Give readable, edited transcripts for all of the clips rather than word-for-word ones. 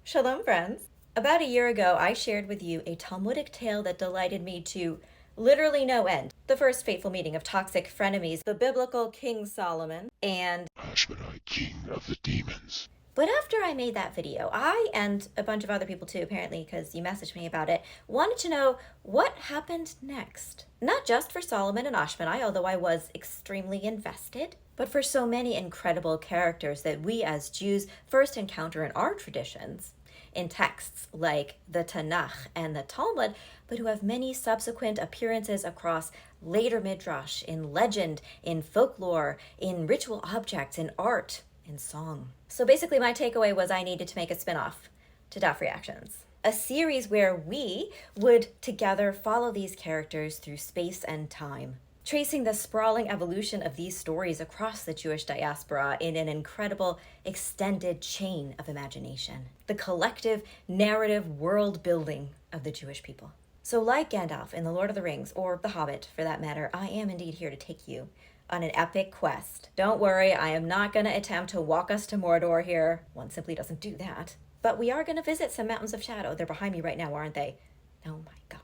Shalom, friends. About a year ago, I shared with you a Talmudic tale that delighted me to literally no end. The first fateful meeting of toxic frenemies, the biblical King Solomon and Ashmodai, king of the demons. But after I made that video, I, and a bunch of other people too, apparently, because you messaged me about it, wanted to know what happened next. Not just for Solomon and Ashmodai, although I was extremely invested, but for so many incredible characters that we as Jews first encounter in our traditions, in texts like the Tanakh and the Talmud, but who have many subsequent appearances across later midrash, in legend, in folklore, in ritual objects, in art, in song. So basically my takeaway was I needed to make a spinoff to Daf Reactions. A series where we would together follow these characters through space and time, tracing the sprawling evolution of these stories across the Jewish diaspora in an incredible extended chain of imagination. The collective narrative world building of the Jewish people. So like Gandalf in The Lord of the Rings, or The Hobbit for that matter, I am indeed here to take you on an epic quest. Don't worry, I am not going to attempt to walk us to Mordor here. One simply doesn't do that. But we are going to visit some mountains of shadow. They're behind me right now, aren't they? Oh my god.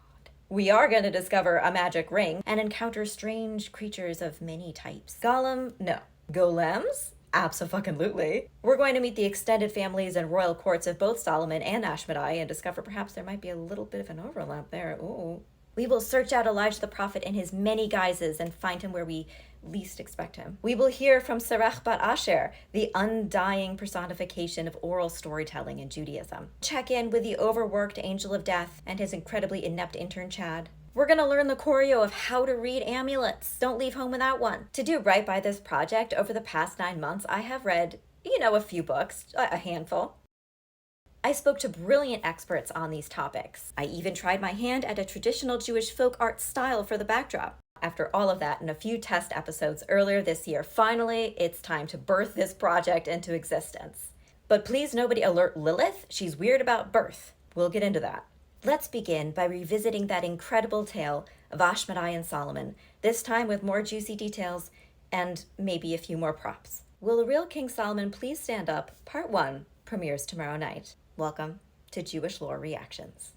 We are going to discover a magic ring and encounter strange creatures of many types. Golems? Abso-fucking-lutely. We're going to meet the extended families and royal courts of both Solomon and Ashmodai and discover perhaps there might be a little bit of an overlap there. Ooh. We will search out Elijah the prophet in his many guises and find him where we least expect him. We will hear from Serach Bat Asher, the undying personification of oral storytelling in Judaism. Check in with the overworked angel of death and his incredibly inept intern Chad. We're gonna learn the choreo of how to read amulets. Don't leave home without one. To do right by this project, over the past 9 months, I have read, a few books, a handful. I spoke to brilliant experts on these topics. I even tried my hand at a traditional Jewish folk art style for the backdrop. After all of that and a few test episodes earlier this year, finally, it's time to birth this project into existence. But please nobody alert Lilith. She's weird about birth. We'll get into that. Let's begin by revisiting that incredible tale of Ashmodai and Solomon, this time with more juicy details and maybe a few more props. Will the real King Solomon please stand up? Part 1 premieres tomorrow night. Welcome to Jewish Lore Reactions.